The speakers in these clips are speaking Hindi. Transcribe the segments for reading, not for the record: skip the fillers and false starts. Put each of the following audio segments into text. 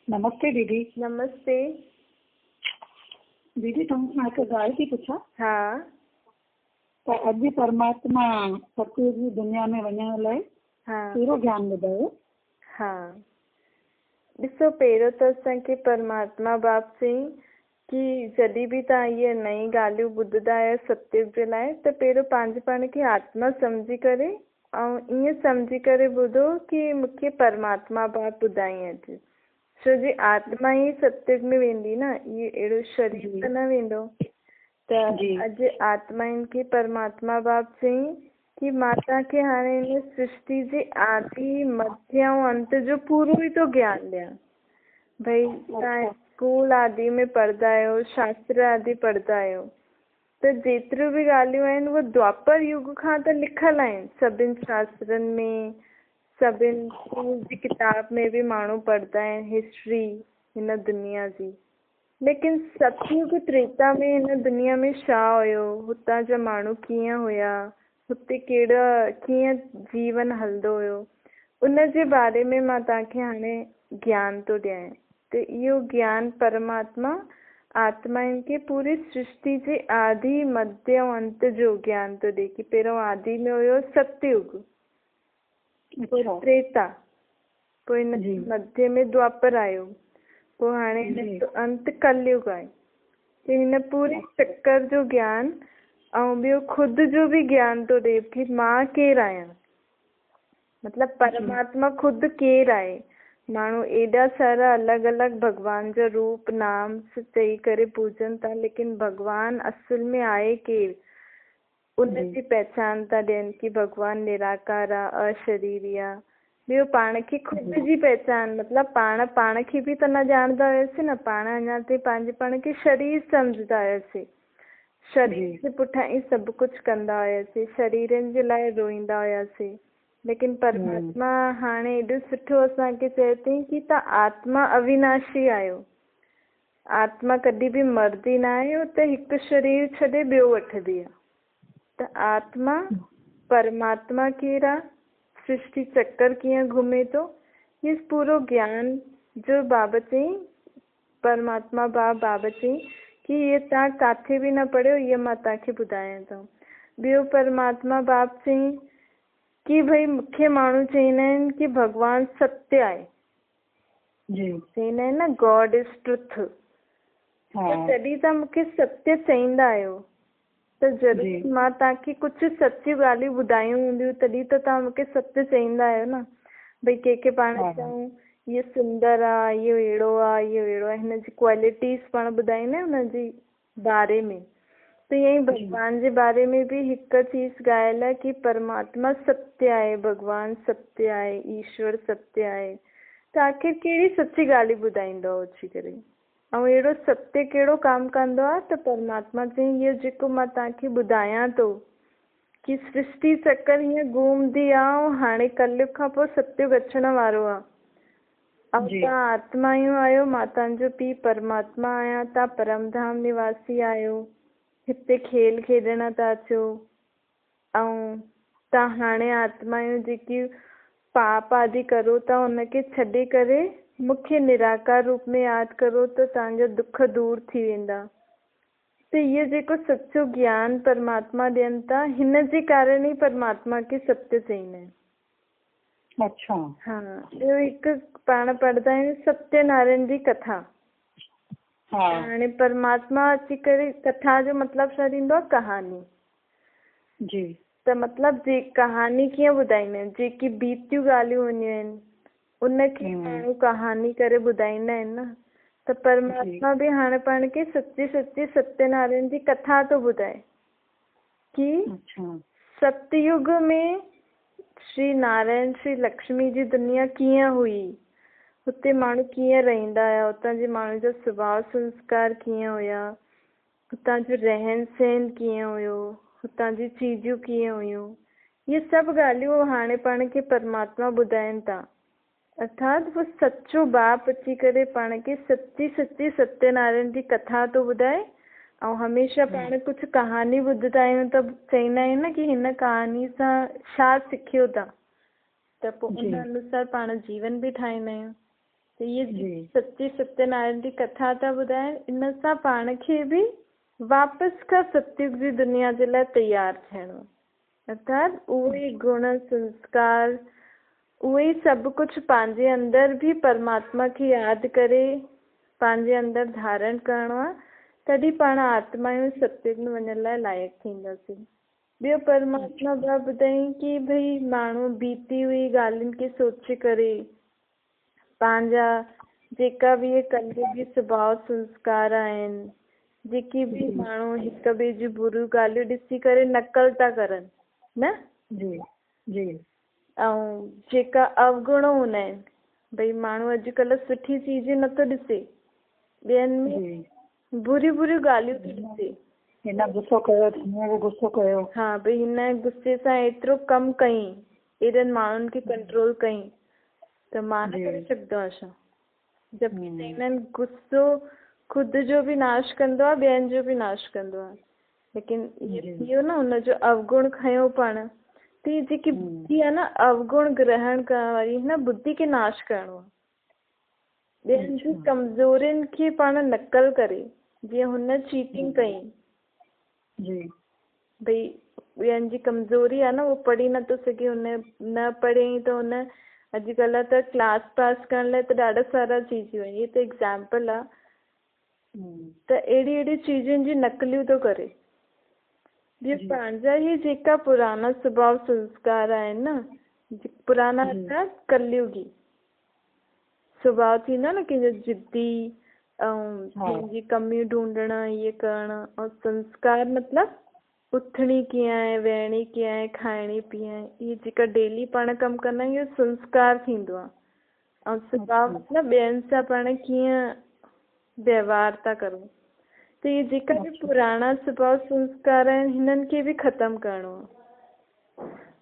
नमस्ते दीदी। नमस्ते दीदी तुम हिकु ॻाल्हि थी पुछां। हा त अॼु परमात्मा सतयुग जी दुनिया में वञण लाइ हा कहिड़ो ज्ञान ॿुधायो? हा ॾिसो, पहिरियों त असांखे परमात्मा बाप चई कि जॾहिं बि तव्हां इहे नई ॻाल्हियूं ॿुधंदा आहियो सतयुग जे लाइ, त पहिरियों पंहिंजे पाण खे आत्मा सम्झी करे ऐं ईअं सम्झी करे ॿुधो कि मूंखे परमात्मा बाप ॿुधाई अॼु। छो जी आत्मा ई सतयुग में वेंदी न, इहो अहिड़ो शरीर त न वेंदो। त अॼु आत्माउनि खे परमात्मा बाप चई कि मां तव्हांखे हाणे हिन सृष्टि जे आदि मध्य ऐं अंत जो पूरो ई तो ज्ञान ॾियां। भई तव्हां स्कूल आदि में पढ़ंदा आहियो, शास्त्र आदि पढ़ंदा आहियो, त जेतिरियूं बि ॻाल्हियूं आहिनि उहे द्वापर युग खां त लिखियल आहिनि सभिनि शास्त्रनि में, सभिनि स्कूल जी किताब में बि माण्हू पढ़ंदा आहिनि हिस्ट्री हिन दुनिया जी। लेकिन सतयुग त्रेता में हिन दुनिया में छा हुयो, हुतां जा माण्हू कीअं हुया, हुते कीअं जीवन हलंदो हुयो, उन जे बारे में मां तव्हांखे हाणे ज्ञान थो ॾियां। त इहो ज्ञान परमात्मा आत्माउनि खे पूरी सृष्टि जे आदि मध्य ऐं अंत जो ज्ञान थो ॾिए कि पहिरियों आदि में हुयो सतयुग, पोइ त्रेता, पोइ हिन मध्य में द्वापर आयो, पोइ हाणे हिन अंत कलयुग आहे। त हिन पूरे चक्कर जो ज्ञान ऐं ॿियो ख़ुदि जो बि ज्ञान थो ॾिए कि मां केरु आहियां, मतिलबु परमात्मा ख़ुदि केरु आहे। माण्हू एॾा सारा अलॻि अलॻि भॻवान जा रूप नाम चई करे पूजनि था, लेकिन भॻवान असुल में आहे केरु उन जी पहचान था ॾियनि कि भॻवान निराकार आहे, अशरीरी आहे। ॿियो पाण खे ख़ुदि जी पहचान, मतिलबु पाण खे बि त न ॼाणंदा हुआसीं न, पाण अञा ताईं पंहिंजे पाण खे शरीर सम्झंदा हुआसीं, शरीर जे पुठियां ई सभु कुझु कंदा हुआसीं, शरीरनि जे लाइ रोईंदा हुआसीं। लेकिन परमात्मा हाणे एॾो सुठो असांखे चए थी कि तव्हां आत्मा अविनाशी आहियो, आत्मा कॾहिं बि मरदी न आहे, हो त हिकु शरीर छॾे ॿियो वठंदी आहे। त आत्मा परमात्मा केरु आहे, सृष्टि चक्कर कीअं घुमे थो, इहो पूरो ज्ञान जो बाबा चई, परमात्मा बाबा चई कि इहे तव्हां किथे बि न पढ़ियो, इहे मां तव्हांखे ॿुधायां थो। ॿियो परमात्मा बाप चई कि भई मूंखे माण्हू चवंदा आहिनि कि भॻवान सत्य आहे, चवंदा आहिनि न गॉड इज ट्रुथ। त जॾहिं तव्हां मूंखे सत्य चईंदा आहियो त जॾहिं मां तव्हांखे कुझु सचियूं ॻाल्हियूं ॿुधायूं हूंदियूं तॾहिं त तव्हां मूंखे सत्य चईंदा आहियो न। भई कंहिंखे पाण चऊं इहो सुंदर आहे, इहो अहिड़ो आहे, इहो अहिड़ो आहे, हिन जी क्वालिटीज़ पाण ॿुधाईंदा आहियूं हुन जी बारे में। त ईअं ई भॻवान जे बारे में बि हिकु चीज़ ॻाल्हि आहे कि परमात्मा सत्य आहे, भॻवान सत्य आहे, ईश्वर सत्य आहे। त आख़िर कहिड़ी सची ॻाल्हि ॿुधाईंदो अची करे, ऐं अहिड़ो सत्य कहिड़ो कमु कंदो आहे। त परमात्मा चई इहो जेको मां तव्हांखे ॿुधायां थो कि सृष्टि चक्कर हीअं घुमंदी आहे ऐं हाणे कलयुग खां पोइ सतयुग अचण वारो आहे, ऐं तव्हां आत्मायूं आहियो, मां तव्हांजो पीउ परमात्मा आहियां, तव्हां परमधाम निवासी आहियो, हिते खेल खेॾण था अचो, ऐं तव्हां हाणे आत्मायूं जेकी पाप आदि करो था उनखे छॾे करे मूंखे निराकार रूप में यादि करो त तव्हांजा दुख दूर थी वेंदा। त इहो जेको सचो ज्ञान परमात्मा ॾियनि था, हिन जे कारण ई परमात्मा खे सत्य चईंदा आहिनि। अच्छा। हा, ॿियो हिकु पाण पढ़ंदा आहियूं सत्यनारायण जी कथा। हाणे परमात्मा अची करे, कथा जो मतिलबु छा थींदो आहे, कहानी जी। त मतिलबु जे कहानी कीअं ॿुधाईंदा आहिनि, जेकी बीतियूं ॻाल्हियूं हूंदियूं आहिनि उनखे माण्हू कहानी करे ॿुधाईंदा आहिनि न। त परमात्मा बि हाणे पाण खे सच्ची सच्ची सत्यनारायण जी कथा थो ॿुधाए कि सतयुग में श्री नारायण श्री लक्ष्मी जी दुनिया कीअं हुई, हुते माण्हू कीअं रहंदा हुया, हुतां जे माण्हू जो स्वभाव संस्कार कीअं हुया, हुतां जो रहन सहन कीअं हुयो, हुतां जी चीजूं कीअं हुयूं, इहे सभु ॻाल्हियूं हाणे पाण खे परमात्मा ॿुधाइनि था। अर्थात वो सच्चो बाप अची करे पाण खे सच्ची सच्ची सत्यनारायण जी कथा थो ॿुधाए। ऐं हमेशह पाण कुझु कहानी ॿुधंदा आहियूं त चवंदा आहियूं न कि हिन कहानी सां छा सिखियो था, त पोइ उन अनुसार पाण जीवन बि ठाहींदा आहियूं। त इहे जी सच्ची सत्यनारायण जी कथा था ॿुधाइनि, इन सां पाण खे बि वापसि खां सतयुग जी दुनिया जे लाइ तयारु थियणो, अर्थात उहे गुण संस्कार उहे ई सभु कुझु पंहिंजे अंदरि बि परमात्मा खे यादि करे पंहिंजे अंदरि धारण करिणो आहे, तॾहिं पाण आत्मा जूं सतयुग में वञण लाइ लाइक़ु थींदासीं। ॿियो परमात्मा ॿिया ॿुधाईं कि भई माण्हू बीती हुई ॻाल्हियुनि खे सोचे करे पंहिंजा जेका बि कलयुगी स्वभाव संस्कार आहिनि, जेकी बि माण्हू हिक ॿिए जी बुरियूं ॻाल्हियूं ॾिसी करे नकल था करनि न, जी जी ऐं जेका अवगुण हूंदा आहिनि, भई माण्हू अॼुकल्ह सुठी चीज नथो ॾिसे, ॿियनि में बुरियूं बुरियूं ॻाल्हियूं थो ॾिसे, हिन गुस्सो कयो हिन गुस्सो कयो, हा भई हिन गुस्से सां एतिरो कमु कई, एॾनि माण्हुनि खे कंट्रोल कई, त मां न करे सघंदो आहियां छा? जबकि चईंदा आहिनि गुस्सो खुद जो बि नाश कंदो आहे, ॿियनि जो बि नाश कंदो आहे, लेकिन इहो न हुनजो अवगुण खयो पाण, त हीअ जेकी बुद्धि आहे न अवगुण ग्रहण करण वारी, हिन बुद्धि खे नाश करिणो आहे, ॿियनि जी कमज़ोरियुनि खे पाण नकल करे, जीअं हुन चीटिंग कई, भई ॿियनि जी कमज़ोरी आहे न, उहो पढ़ी नथो सघे, हुन न पढ़ियईं त हुन अॼुकल्ह त क्लास पास करण लाइ त ॾाढा सारा चीजूं आहिनि, इहे त एग्ज़ाम्पल आहे, त अहिड़ी अहिड़ी चीजुनि जी नकलियूं थो करे। ॿियो पंहिंजा ई जेका पुराना स्वभाव संस्कार आहिनि न, पुराना अर्थात कलयुगी स्वभाव थींदो आहे न कंहिंजो जिद्दी ऐं कंहिंजी कमियूं ढूंढणु, इहे करणु, ऐं संस्कार मतिलबु उथणी कीअं आहे, वेहणी कीअं आहे, खाइणी पीअणी, इहे जेका डेली पाण कमु कंदा आहियूं इहो संस्कार थींदो आहे, ऐं स्वभाव मतिलबु ॿियनि सां पाण कीअं व्यवहार था करूं, त इहे जेका बि पुराणा स्वभाव संस्कार आहिनि हिननि खे बि ख़तमु करिणो आहे,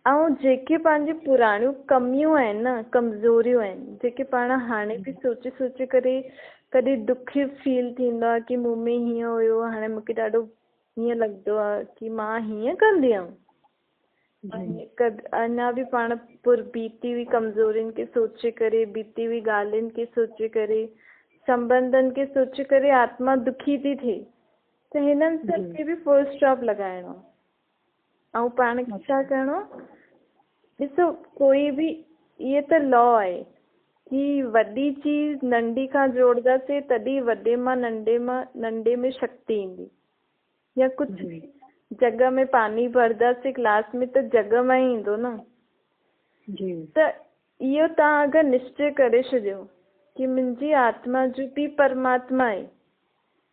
ऐं जेके पंहिंजी पुराणियूं कमियूं आहिनि न, कमज़ोरियूं आहिनि, जेके पाण हाणे बि सोचे सोचे करे कॾहिं दुखी फील थींदो आहे कि मूं में हीअं हुयो, हाणे मूंखे ॾाढो हीअं लॻंदो आहे कि मां हीअं कंदी हुयमि, अञा बि पाण बीती हुई कमज़ोरियुनि खे सोचे करे, बीती हुई ॻाल्हियुनि खे सोचे करे, संबंधनि खे सोचे करे आत्मा दुखी थी थिए, त हिननि सभ खे बि फुल स्टॉप लॻाइणो, ऐं पाण खे छा करिणो, ॾिसो कोई बि इहे त लॉ आहे कि वॾी चीज नंढी खां जोड़ंदासीं तॾहिं वॾे मां नंढे में शक्ति ईंदी, या कुझु जॻह में पानी भरंदासीं गिलास में त जॻह मां ई ईंदो न, त इहो तव्हां अगरि निश्चय करे छॾियो कि मुंहिंजी आत्मा जो बि परमात्मा आहे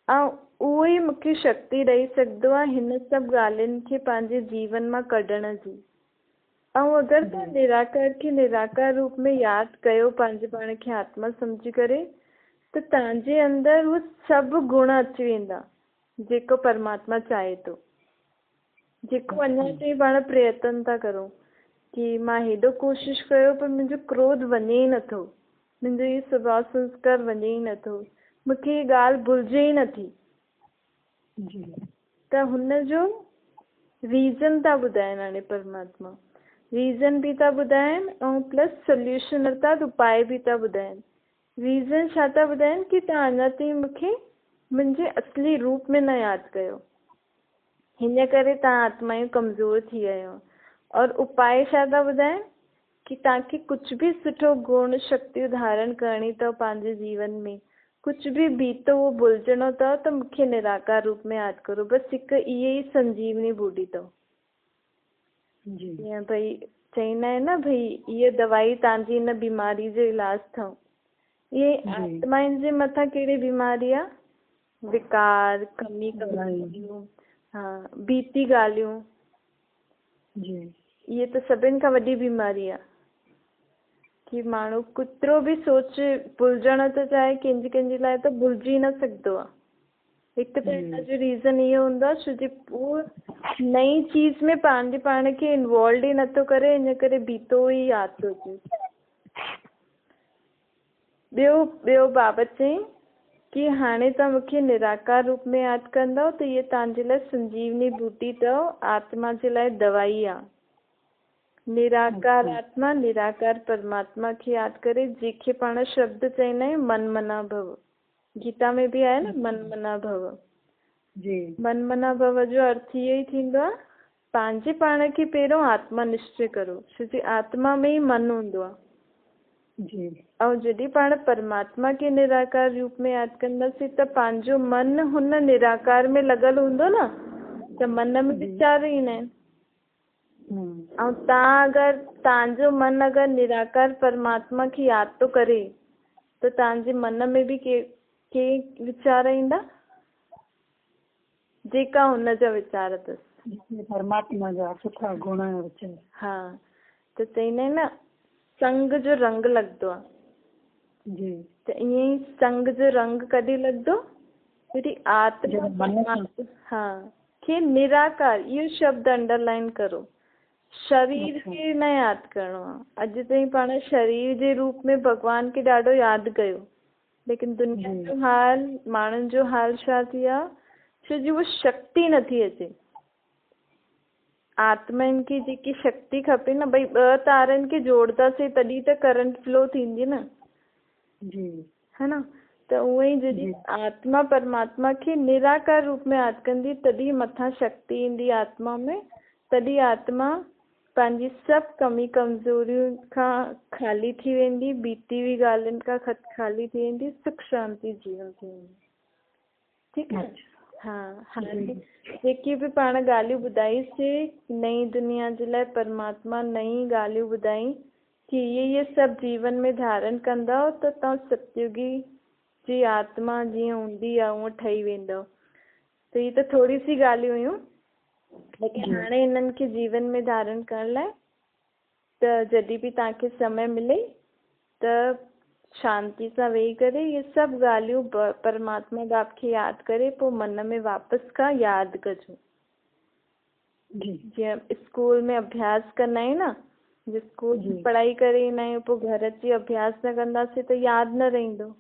ऐं उहो ई मूंखे शक्ति ॾेई सघंदो आहे हिन सभु ॻाल्हियुनि खे पंहिंजे जीवन मां कढण जी, ऐं अगरि तव्हां निराकार खे निराकार रूप में यादि कयो पंहिंजे पाण खे आत्मा सम्झी करे, त तव्हांजे अंदरि उहे सभु गुण अची वेंदा जेको परमात्मा चाहे थो, जेको अञा ताईं पाण प्रयत्न था करूं कि मां हेॾो कोशिशि कयो पर मुंहिंजो क्रोध वञे ई नथो, मुंहिंजो इहो स्वभाव संस्कार वञे ई नथो, मूंखे हीअ ॻाल्हि भुलिजे ई नथी, त हुनजो रीज़न था ॿुधाइनि, हाणे परमात्मा रीज़न बि था ॿुधाइनि ऐं प्लस सोल्यूशन अर्थात उपाय बि था ॿुधाइनि। रीज़न छा था ॿुधाइनि कि तव्हां अञा ताईं मूंखे मुंहिंजे असली रूप में न यादि कयो, हिन करे तव्हां आत्मा जूं कमज़ोर थी विया आहियो, और उपाय छा था ॿुधाइनि कि तव्हांखे कुझु बि सुठो गुण शक्तियूं धारण करणी अथव पंहिंजे जीवन में, कुझु बि बीतो उहो भुलिजणो अथव त मूंखे निराकार रूप में यादि करो, बसि हिकु इहे ई संजीवनी बूटी अथव। जीअं भई चईंदा आहिनि न भई हीअ दवाई तव्हांजी हिन बीमारी जो इलाज अथव, इहे आत्माउनि जे मथां कहिड़ी बीमारी आहे, विकार, कमी कमज़ोरियूं, हा बीती ॻाल्हियूं, इहे त सभिनि खां वॾी बीमारी आहे कि माण्हू केतिरो बि सोचे भुलिजण थो चाहे कंहिंजे लाइ त भुलिजी न सघंदो आहे। हिकु त हिनजो रीज़न इहो हूंदो आहे छो जो उहो नई चीज़ में पंहिंजे पाण खे इन्वॉल्व ई नथो करे, इन करे बीतो ई यादि थो अचे। ॿियो बाबा चई कि हाणे तव्हां मूंखे निराकार रूप में यादि कंदव त इहे तव्हांजे लाइ संजीवनी बूटी अथव, आत्मा जे लाइ दवाई आहे। निराकार आत्मा निराकार परमात्मा खे याद करे, जेके पाण शब्द चईंदा आहियूं मन मना भव। गीता में भी आहे न मन मना भव। जी मन मना भव जो अर्थ इहो ई थींदो आहे, पंहिंजे पाण खे पहिरियों आत्मा निश्चय करो, छोकी आत्मा में ई मन हूंदो आहे। जी ऐं जॾहिं पाण परमात्मा खे निराकार रूप में यादि कंदासीं त पंहिंजो मन हुन निराकार में लॻल हूंदो न, त मन में वीचार ईंदा आहिनि। ऐं तव्हांजो मन अगरि निराकार परमात्मा खे यादि थो करे त तव्हांजे मन में बि के वीचार ईंदा जेका हुन जा वीचार अथसि, परमात्मा जा सुठा गुण वीचार। हा, त चईंदा आहिनि न संग जो रंग लॻंदो आहे। जी त ईअं ई संग जो रंग कॾहिं लॻंदो, जॾहिं आत्मा हा खे निराकार, इहो शब्द अंडरलाइन करो, शरीर खे न यादि करिणो आहे। अॼु ताईं पाण शरीर जे रूप में भॻवान खे ॾाढो यादि कयो, लेकिन दुनिया जो हाल, माण्हुनि जो हाल छा थी आहे, छो जो उहा शक्ति नथी अचे। आत्मनि खे जेकी शक्ति खपे न, भई ॿ तारनि खे जोड़ंदासीं तॾहिं त करंट फ्लो थींदी न, जी है न। त उअं ई जॾहिं आत्मा परमात्मा खे निराकार रूप में यादि कंदी तॾहिं मथां शक्ति ईंदी आत्मा में, तॾहिं आत्मा पंहिंजी सभु कमी कमज़ोरियुनि खां ख़ाली थी वेंदी, बीती हुई ॻाल्हियुनि खां ख़ाली थी वेंदी, सुख शांति जीवन थी वेंदी। ठीकु आहे। हा, हाणे जेकी बि पाण ॻाल्हियूं ॿुधाईसीं नई दुनिया जे लाइ परमात्मा नई ॻाल्हियूं ॿुधाई कि इहे सभु जीवन में धारण कंदव त तव्हां सतयुगी जी आत्मा जीअं हूंदी आहे उअं ठही वेंदव। त ही त थोरी सी ॻाल्हियूं हुयूं, लेकिन हाणे इन्हनि खे जीवन में धारण करण लाइ त जॾहिं बि तव्हांखे समय मिले त शांति सां वेही करे इहे सभु ॻाल्हियूं परमात्मा बाप खे यादि करे पोइ मन में वापसि खां यादि कजो। जीअं स्कूल में अभ्यास कंदा आहियूं न, जे स्कूल में पढ़ाई करे ईंदा आहियूं पोइ घर अची अभ्यास न कंदासीं त यादि न रहंदो।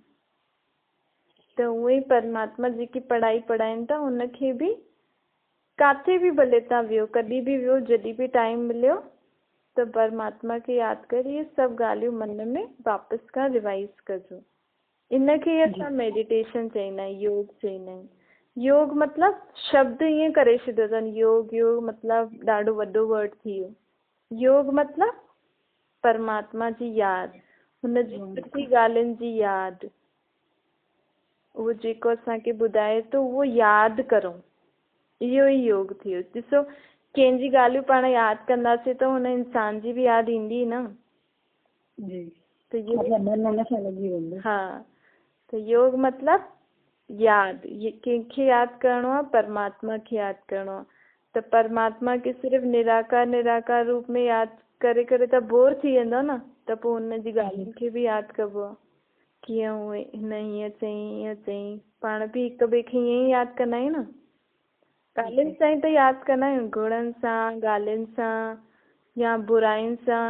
त उहे ई परमात्मा जेकी पढ़ाई पढ़ाइनि था उनखे बि किथे बि भले तव्हां वियो, कॾहिं बि वियो, जॾहिं बि टाइम मिलियो त परमात्मा खे यादि करे इहे सभु ॻाल्हियूं मन में वापसि खां रिवाइज़ कजो। इनखे असां मेडिटेशन चईंदा आहियूं, योग चईंदा आहियूं। योग मतिलबु शब्द ईअं करे छॾियो अथनि, योग योग मतिलबु ॾाढो वॾो वर्ड थी वियो। योग मतिलबु परमात्मा जी यादि, हुन जी सुठी ॻाल्हियुनि जी यादि, उहो जेको असांखे ॿुधाए थो उहो यादि करो, इहो ई योग थी वियो। ॾिसो कंहिंजी ॻाल्हियूं पाण यादि कंदासीं त हुन इंसान जी बि यादि ईंदी न। जी त इहो हा, त योग मतिलबु यादि, कंहिंखे यादि करिणो आहे, परमात्मा खे यादि करिणो आहे। त परमात्मा खे सिर्फ़ु निराकार रूप में यादि करे करे त बोर थी वेंदो न, त पोइ हुनजी ॻाल्हियुनि खे बि यादि कबो आहे, कीअं उहे हिन हीअं चईं हीअं चईं। पाण बि हिक ॿिए खे ईअं ई यादि कंदा आहियूं न, ॻाल्हियुनि सां ई त यादि कंदा आहियूं, गुणनि सां, ॻाल्हियुनि सां या बुराइयुनि सां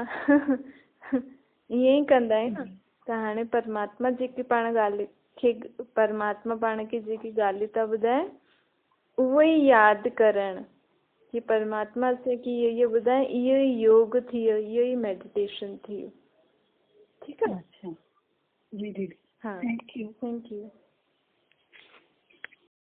ईअं ई कंदा आहियूं न। त हाणे परमात्मा जेकी पाण ॻाल्हि खे, परमात्मा पाण खे जेकी ॻाल्हियूं था ॿुधाए उहो ई यादि करणु, कि परमात्मा असांखे इहो ॿुधाए, इहो ई योग थी वियो, इहो ई मेडिटेशन थी वियो। ठीकु आहे। जी दीदी, हा, थैंक यू। Thank you.